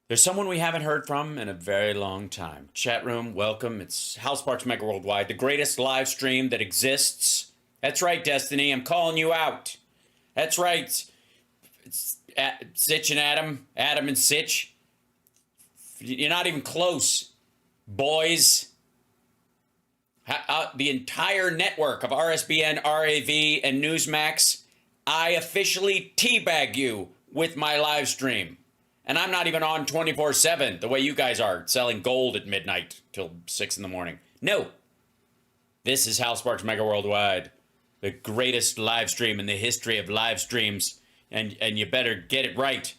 There's someone we haven't heard from in a very long time. Chat room, welcome. It's House Parks Mega Worldwide, the greatest live stream that exists. That's right, Destiny. I'm calling you out. That's right. It's Sitch and Adam and Sitch. You're not even close, boys. The entire network of RSBN, RAV, and Newsmax, I officially teabag you with my live stream. And I'm not even on 24/7 the way you guys are, selling gold at midnight till 6 in the morning. No. This is House Parks Mega Worldwide, the greatest live stream in the history of live streams, and you better get it right.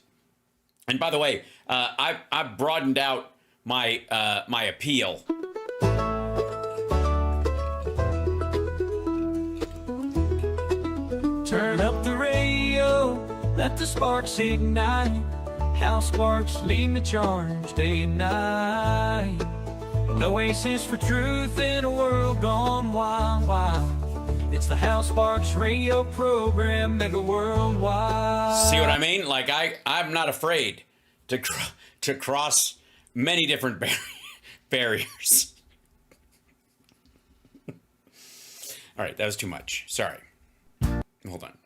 And by the way, I've broadened out my my appeal. Turn up the radio, let the sparks ignite. House Sparks leading the charge day and night. An oasis for truth in a world gone wild, wild. It's the House Sparks radio program, mega worldwide. See what I mean? Like I'm not afraid to cross many different barriers. All right, that was too much. Sorry. Hold on.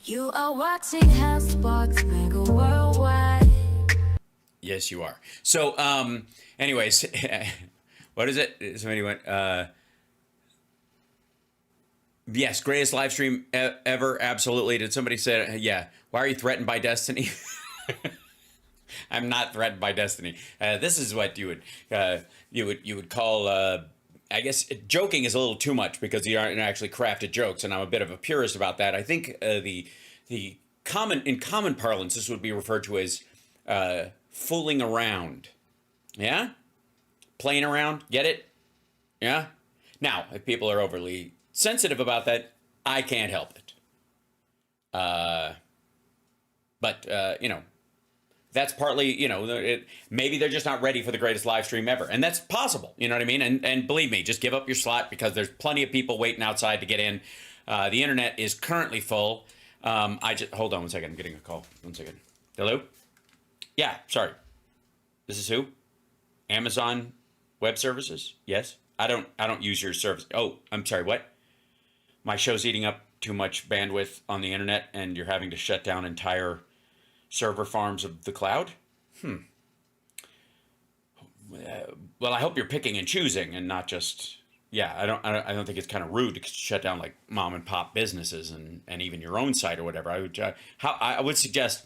You are watching House Sparks Mega Worldwide. Yes, you are. So, anyways, what is it? Somebody went, yes, greatest live stream ever. Absolutely. Did somebody say, yeah, why are you threatened by destiny? I'm not threatened by destiny. This is what you would call, I guess joking is a little too much because you aren't actually crafted jokes, and I'm a bit of a purist about that. I think in common parlance, this would be referred to as fooling around. Yeah? Playing around. Get it? Yeah? Now, if people are overly sensitive about that, I can't help it. But that's partly, maybe they're just not ready for the greatest live stream ever. And that's possible, you know what I mean? And believe me, just give up your slot because there's plenty of people waiting outside to get in. The internet is currently full. Hold on one second. I'm getting a call. One second. Hello? Yeah, sorry. This is who? Amazon Web Services? Yes? I don't use your service. Oh, I'm sorry, what? My show's eating up too much bandwidth on the internet and you're having to shut down entire server farms of the cloud? Well, I hope you're picking and choosing and not just, yeah, I don't think it's kind of rude to shut down like mom and pop businesses and even your own site or whatever. I would suggest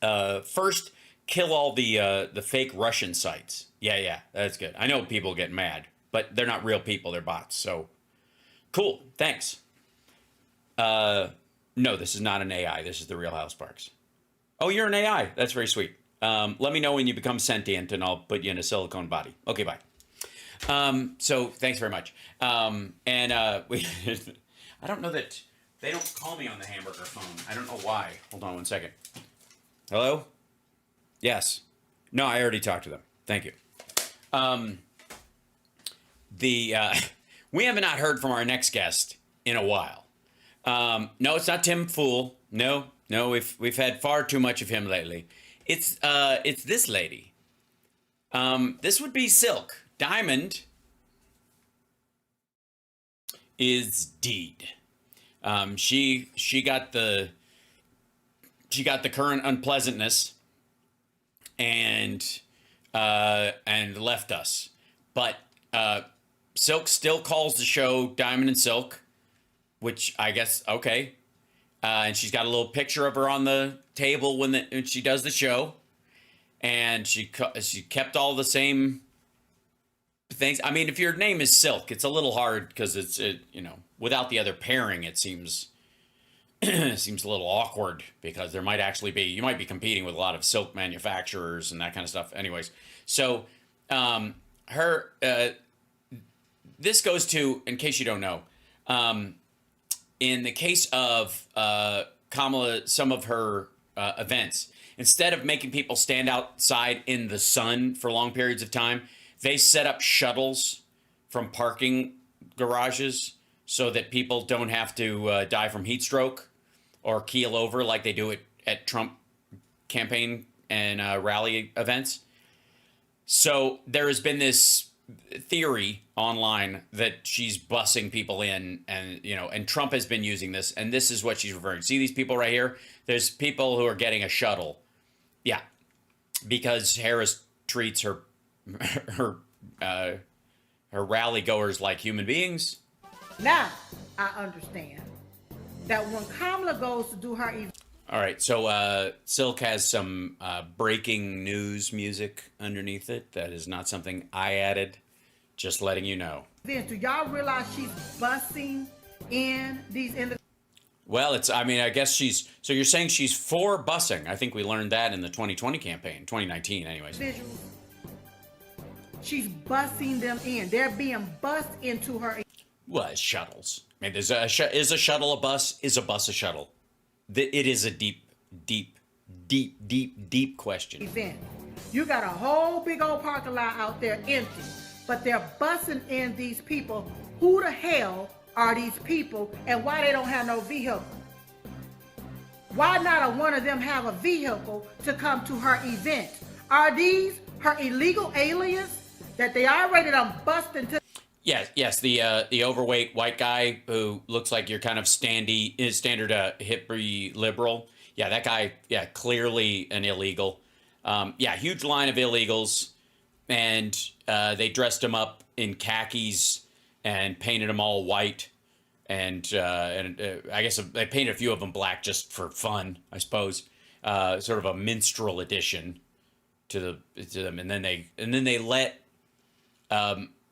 first kill all the fake Russian sites. Yeah, that's good. I know people get mad, but they're not real people, they're bots. So cool, thanks. No, this is not an AI. This is the real House Parks. Oh, you're an AI. That's very sweet. Let me know when you become sentient and I'll put you in a silicone body. Okay, bye. So thanks very much. I don't know that they don't call me on the hamburger phone. I don't know why. Hold on one second. Hello? Yes. No, I already talked to them. Thank you. We have not heard from our next guest in a while. No, it's not Tim Fool. No, we've had far too much of him lately. It's this lady. This would be Silk. Diamond is deed. She got the current unpleasantness and left us. But Silk still calls the show Diamond and Silk, which I guess okay. And she's got a little picture of her on the table when she does the show, and she kept all the same things. I mean, if your name is Silk, it's a little hard because without the other pairing, it seems seems a little awkward because you might be competing with a lot of silk manufacturers and that kind of stuff. Anyways, so this goes to, in case you don't know, in the case of Kamala, some of her events, instead of making people stand outside in the sun for long periods of time, they set up shuttles from parking garages so that people don't have to die from heat stroke or keel over like they do at Trump campaign and rally events. So there has been this theory online that she's bussing people in, and and Trump has been using this, and this is what she's referring to. See these people right here? There's people who are getting a shuttle. Yeah, because Harris treats her rally goers like human beings. Now I understand that when Kamala goes to do her event. All right, so Silk has some breaking news music underneath it. That is not something I added. Just letting you know. Do y'all realize she's bussing in these individuals? Well, I guess so you're saying she's for busing. I think we learned that in the 2020 campaign, 2019 anyways. She's bussing them in. They're being bussed into her. Well, it's shuttles. I mean, is a shuttle a bus? Is a bus a shuttle? It is a deep question. Event. You got a whole big old parking lot out there empty, but they're bussing in these people. Who the hell are these people, and why they don't have no vehicle? Why not one of them have a vehicle to come to her event? Are these her illegal aliens that they already done bust into? Yes, the overweight white guy who looks like you're kind of standard hippie liberal. Yeah, that guy, clearly an illegal. Huge line of illegals, and they dressed him up in khakis and painted them all white, and I guess they painted a few of them black just for fun, I suppose. Sort of a minstrel edition to them, and then they let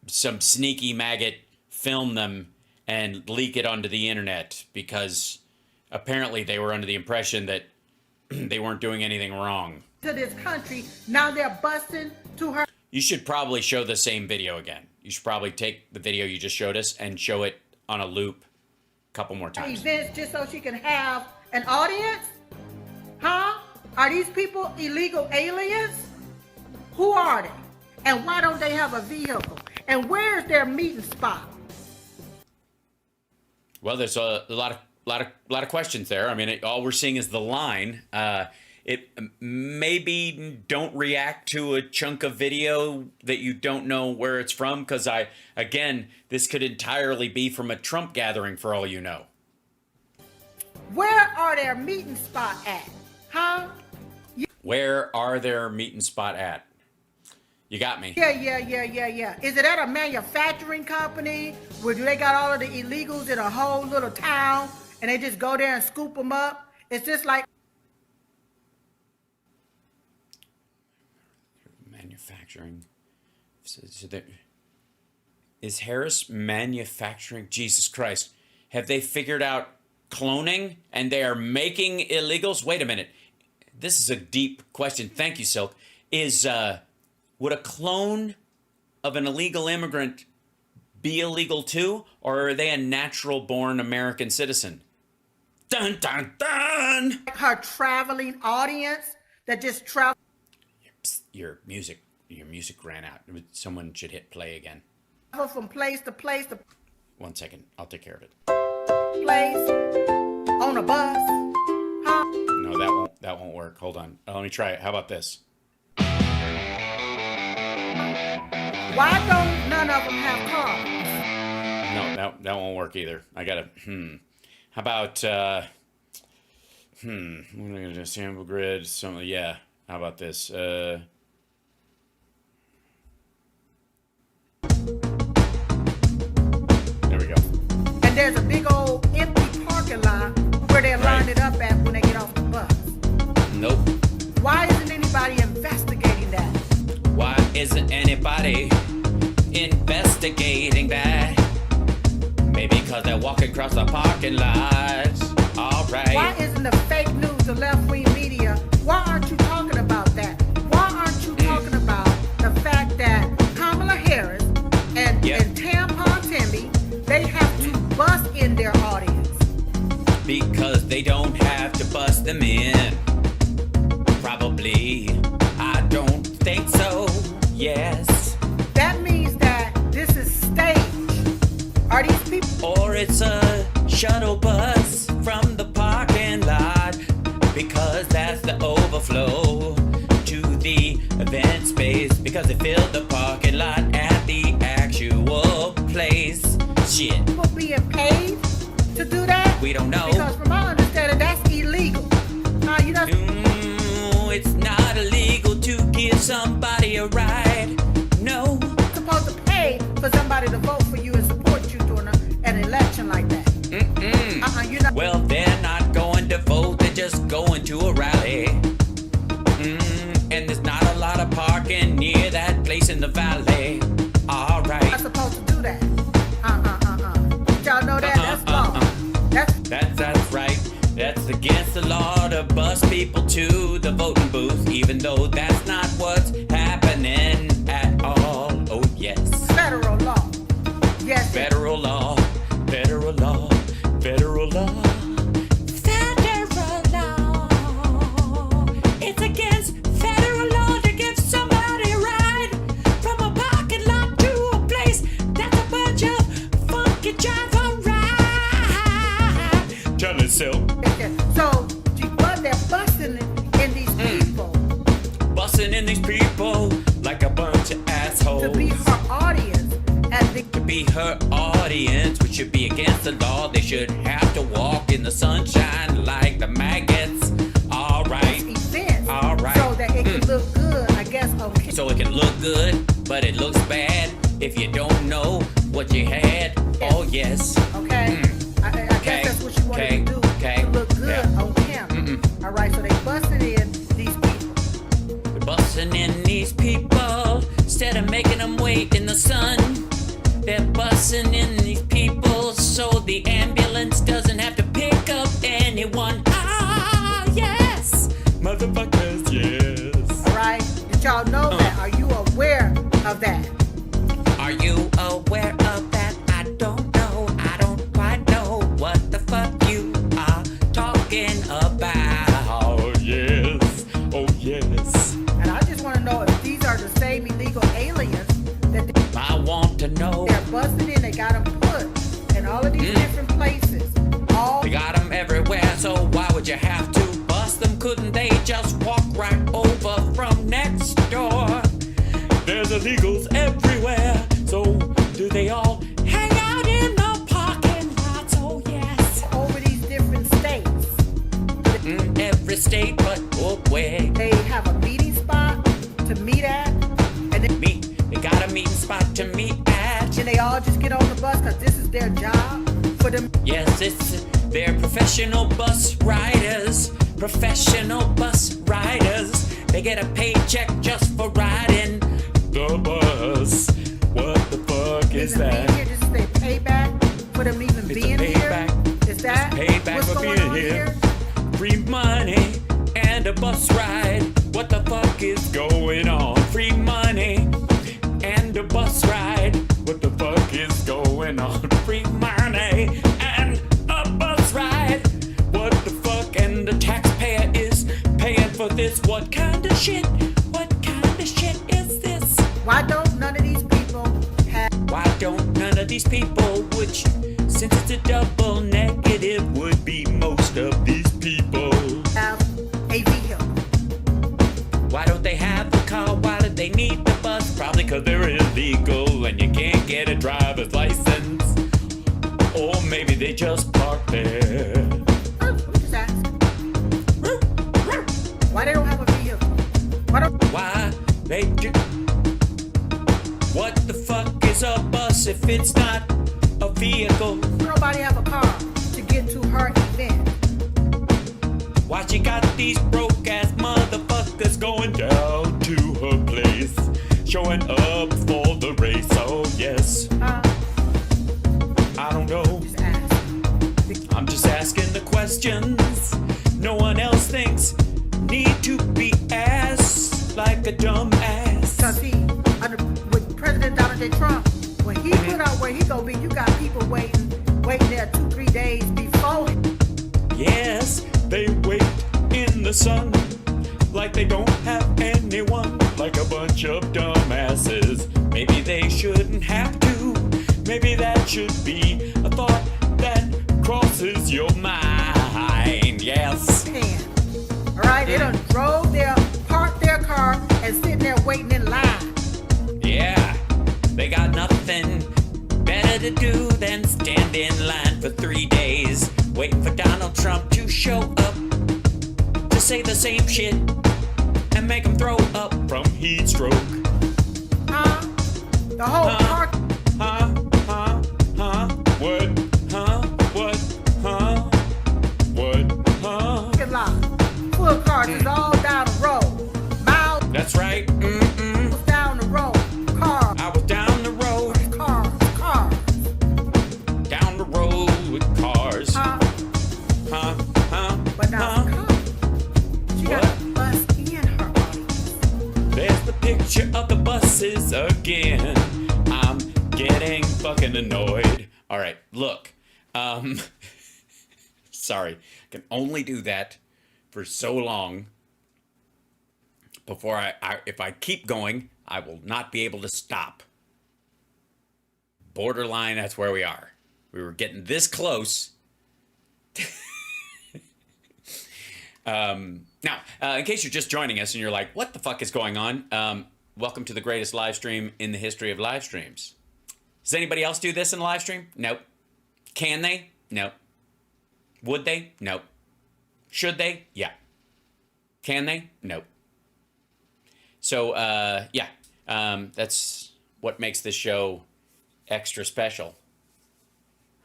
some sneaky maggot film them and leak it onto the internet because apparently they were under the impression that they weren't doing anything wrong. To this country, now they're busting to her. You should probably show the same video again. You should probably take the video you just showed us and show it on a loop a couple more times. Events just so she can have an audience? Huh? Are these people illegal aliens? Who are they? And why don't they have a vehicle? And where's their meeting spot? Well, there's a lot of questions there. I mean, all we're seeing is the line. It maybe don't react to a chunk of video that you don't know where it's from, because this could entirely be from a Trump gathering for all you know. Where are their meeting spot at? Huh? Where are their meeting spot at? You got me. Yeah. Is it at a manufacturing company where they got all of the illegals in a whole little town and they just go there and scoop them up? It's just like manufacturing. Is Harris manufacturing? Jesus Christ. Have they figured out cloning and they are making illegals? Wait a minute. This is a deep question. Thank you, Silk. Would a clone of an illegal immigrant be illegal too? Or are they a natural-born American citizen? Dun, dun, dun! her traveling audience that just travel. Your music ran out. Someone should hit play again. From place to place to 1 second. I'll take care of it. place on a bus. Huh? No, that won't work. Hold on. Let me try it. How about this? Why don't none of them have cars? No, that won't work either. I gotta. How about? What am I gonna do? Sample grid. Something. Yeah. How about this? There we go. And there's a big old empty parking lot where they're lined it up at when they get off the bus. Nope. Why isn't anybody investigating that? Why isn't anybody investigating that? Maybe because they're walking across the parking lots. All right. Why isn't the fake news, the left-wing media, why aren't you talking about that? Why aren't you talking about the fact that Kamala Harris and Tampon Timmy, they have to bust in their audience? Because they don't have to bust them in. Probably. I don't think so. Yes. That means that this is staged. Are these people? Or it's a shuttle bus from the parking lot, because that's the overflow. event space because they filled the parking lot at the actual place. Shit, People being paid to do that? we don't know. Because from my understanding, that's illegal. You know, It's not illegal to give somebody a ride. No. you're supposed to pay for somebody to vote for you and support you during an election like that. You're not. Well, they're not going to vote, they're just going to a rally. And there's not a lot of parking near that place in the valley. All Not right. supposed to do that. Y'all know that? That's law. That's right. That's against the law to bus people to the voting booth, even though that's not what's happening at all. Oh, yes. Federal law. Yes. Federal law, federal law, federal law. Federal law. It's against federal law to give somebody a ride from a parking lot to a place that's a bunch of funky drive ride. Tell it so. So, but they're busting in these people Busting in these people like a bunch of assholes. to be her audience. And To be her audience, which should be against the law. They should have to walk in the sunshine like the maggots. All right. events. All right. So that it can look good, I guess, okay. So it can look good, but it looks bad if you don't know what you had. Oh, yes. Okay? I Okay. guess that's what you wanted Okay. to do. Okay. To look good Yeah. on camera. All right, so they busted in these people. They're busting in these people instead of making them wait in the sun. They're busting in these people so the ambulance doesn't have to pick up anyone. Ah, yes. Motherfuckers, yes. All right? Did y'all know that? Are you aware of that? Are you aware of that? I don't know. I don't quite know what the fuck you are talking about. Oh, yes. Oh, yes. And I just want to know if these are the same illegal aliens that I want to know. they're busted in. They got them put in all of these different places. All They got them everywhere, so why would you have to bust them? Couldn't they just walk right over from next door? There's illegals everywhere, so do they all hang out in the parking lots? Oh, yes. over these different states. Every state but way. They have a meeting spot to meet at, and then They got a meeting spot to meet at. they all just get on the bus because this is their job for them. Yes, they're professional bus riders. Professional bus riders. They get a paycheck just for riding the bus. What the fuck is Even that? being here, this is their payback for them even It's a being here. payback. Is that It's payback what's for going being on here. Free money and a bus ride. What the fuck is going on? Free money and a bus ride. What the fuck is going on? Free money and a bus ride. What the fuck? And the taxpayer is paying for this. What kind of shit? What kind of shit is this? Why don't none of these people have Why don't none of these people, which since it's a double negative, would be most of these people? a vehicle? Why don't they have a car? Why do they need the bus? Probably because they're illegal and you can't get a driver's license. Or maybe they just park there. I'm just asking. Why they don't have a vehicle? Why they do? What the fuck is a bus if it's not a vehicle? Nobody have a car to get to her event. Why she got these broke ass motherfuckers going down to her place, showing up for the race? Oh yes, I don't know. Just ask. I'm just asking the questions no one else thinks need to be asked, like a dumb ass. Cause with President Donald J. Trump, when he put out where he gonna be, you got people waiting there 2-3 days before. Yes, they wait in the sun like they don't have anyone, like a bunch of dumbasses. Maybe they shouldn't have to. Maybe that should be a thought that crosses your mind. Yes. All right, they done parked their car and sitting there waiting in line. Yeah, they got nothing better to do than stand in line for 3 days, waiting for Donald Trump to show up to say the same shit and make them throw up from heat stroke. Huh? The whole park. What? What? What? Parking lot full of cars is all down the road. Miles That's right. down the road. Cars, I was down the road, cars. down the road with cars. Huh? But now she got a bus in her audience. There's the picture of the buses again. I'm getting fucking annoyed. All right, look. Sorry, I can only do that for so long before if I keep going, I will not be able to stop. Borderline, that's where we are. We were getting this close. Now, in case you're just joining us and you're like, what the fuck is going on? Welcome to the greatest live stream in the history of live streams. Does anybody else do this in a live stream? Nope. Can they? Nope. Would they? Nope. Should they? Yeah. Can they? Nope. So, yeah. That's what makes this show extra special.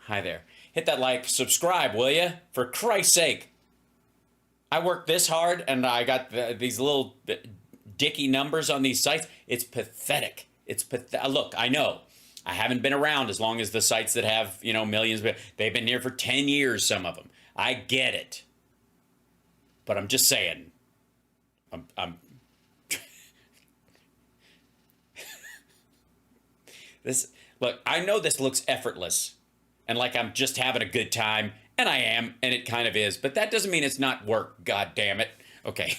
Hi there. Hit that like, subscribe, will you? For Christ's sake. I worked this hard and I got these little dicky numbers on these sites. It's pathetic. It's pathetic. Look, I know. I haven't been around as long as the sites that have, millions, but they've been here for 10 years, some of them. I get it. But I'm just saying. I'm Look, I know this looks effortless and like I'm just having a good time, and I am, and it kind of is, but that doesn't mean it's not work, god damn it. Okay.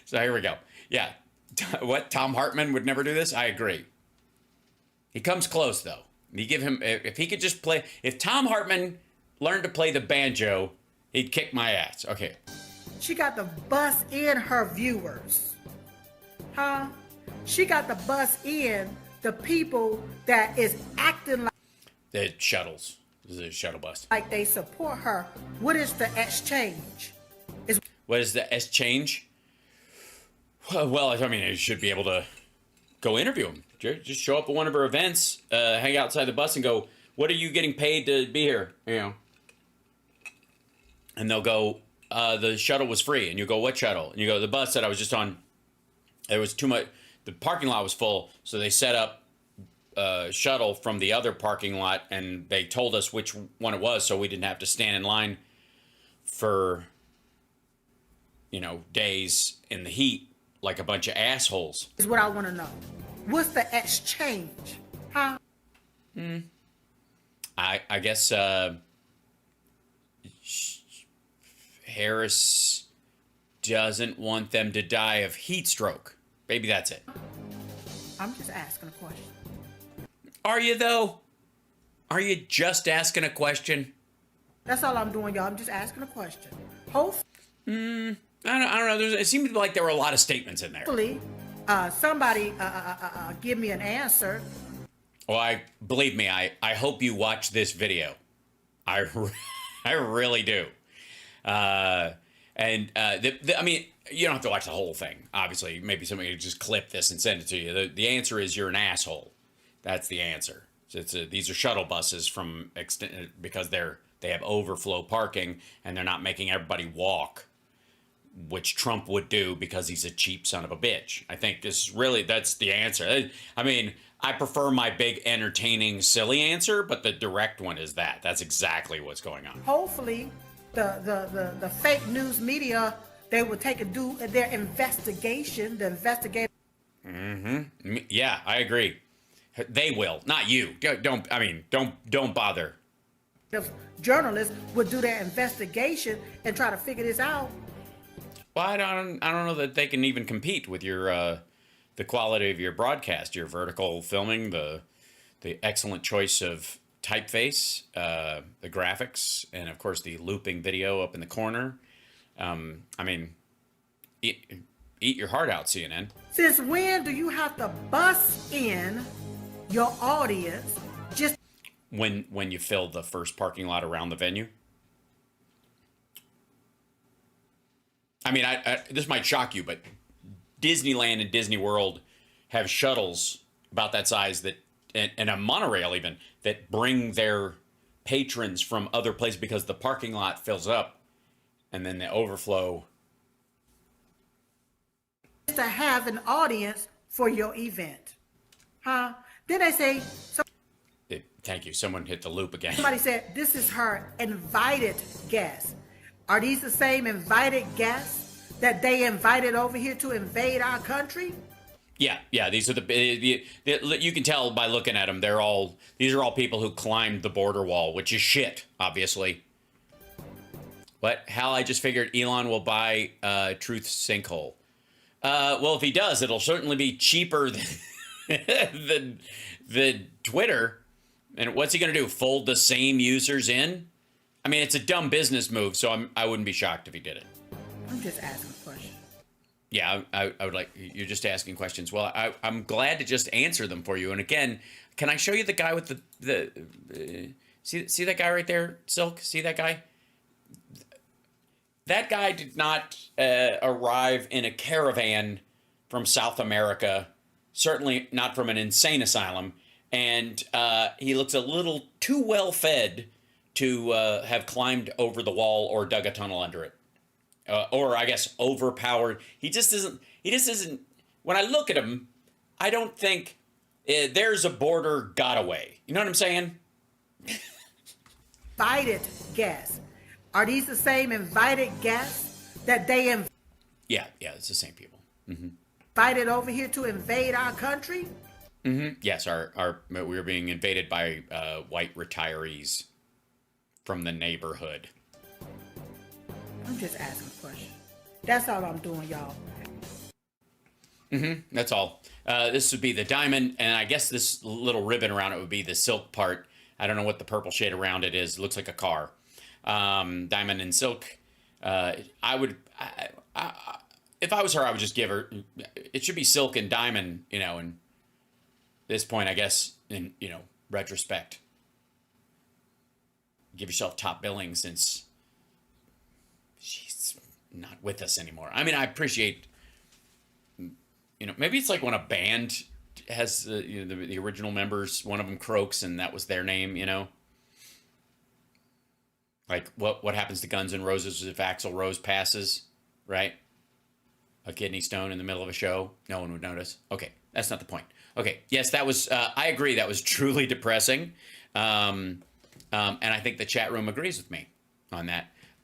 So here we go. Yeah. What? Tom Hartman would never do this? I agree. He comes close, though. You give him, if he could just play, if Tom Hartman learned to play the banjo, he'd kick my ass. Okay. She got the bus in her viewers. Huh? She got the bus in the people that is acting The shuttles. This is a shuttle bus. like they support her. What is the exchange? What is the exchange? Well, I mean, you should be able to go interview him. Just show up at one of her events, hang outside the bus and go, what are you getting paid to be here? And they'll go, the shuttle was free. And you go, what shuttle? And you go, the bus that I was just on, there was too much, the parking lot was full. So they set up a shuttle from the other parking lot and they told us which one it was. So we didn't have to stand in line for, days in the heat like a bunch of assholes. Is what I want to know. What's the exchange? Huh? I guess Harris doesn't want them to die of heat stroke. Maybe that's it. I'm just asking a question. Are you, though? Are you just asking a question? That's all I'm doing, y'all. I'm just asking a question. Hopefully, I don't know. It seemed like there were a lot of statements in there. somebody give me an answer. Well, believe me, I hope you watch this video. I really do. I mean, you don't have to watch the whole thing. Obviously, maybe somebody could just clip this and send it to you. The answer is you're an asshole. That's the answer. These are shuttle buses because they have overflow parking and they're not making everybody walk, which Trump would do because he's a cheap son of a bitch. I think that's the answer. I mean, I prefer my big, entertaining, silly answer, but the direct one is that. That's exactly what's going on. Hopefully, the fake news media, they will take and do their investigation. The investigative. Mm-hmm. Yeah, I agree. They will, not you. Don't bother. Journalists would do their investigation and try to figure this out. Well, I don't know that they can even compete with your the quality of your broadcast, your vertical filming, the excellent choice of typeface, the graphics, and of course the looping video up in the corner. I mean, eat your heart out, CNN. Since when do you have to bus in your audience just When you fill the first parking lot around the venue. I mean, this might shock you, but Disneyland and Disney World have shuttles about that size that, and a monorail even, that bring their patrons from other places because the parking lot fills up and then the overflow. to have an audience for your event? Huh? Then they say, Thank you. Someone hit the loop again. somebody said, this is her invited guest. Are these the same invited guests that they invited over here to invade our country? Yeah. These are the you can tell by looking at them. These are all people who climbed the border wall, which is shit, obviously. But Hal, I just figured Elon will buy Truth Sinkhole. Well, if he does, it'll certainly be cheaper than Twitter. And what's he going to do? Fold the same users in? I mean, it's a dumb business move, so I wouldn't be shocked if he did it. I'm just asking a question. Yeah, I would like, you're just asking questions. Well, I'm glad to just answer them for you. And again, can I show you the guy with see that guy right there, Silk? See that guy? That guy did not arrive in a caravan from South America, certainly not from an insane asylum. And he looks a little too well fed to have climbed over the wall or dug a tunnel under it. Or I guess overpowered. He just isn't, when I look at him, I don't think there's a border got away. You know what I'm saying? Invited guests. Are these the same invited guests that they Yeah, it's the same people. invited over here to invade our country? Yes, we were being invaded by white retirees from the neighborhood. I'm just asking a question. That's all I'm doing, y'all. That's all. This would be the diamond, and I guess this little ribbon around it would be the silk part. I don't know what the purple shade around it is. It looks like a car. Diamond and silk. If I was her, I would just give her. It should be silk and diamond, and this point, I guess, in retrospect, give yourself top billing since she's not with us anymore. I mean, I appreciate, maybe it's like when a band has the original members, one of them croaks and that was their name, like what happens to Guns N' Roses if Axl Rose passes, right? A kidney stone in the middle of a show, no one would notice. Okay, that's not the point. Okay, yes, that was, I agree, that was truly depressing. And I think the chat room agrees with me on that.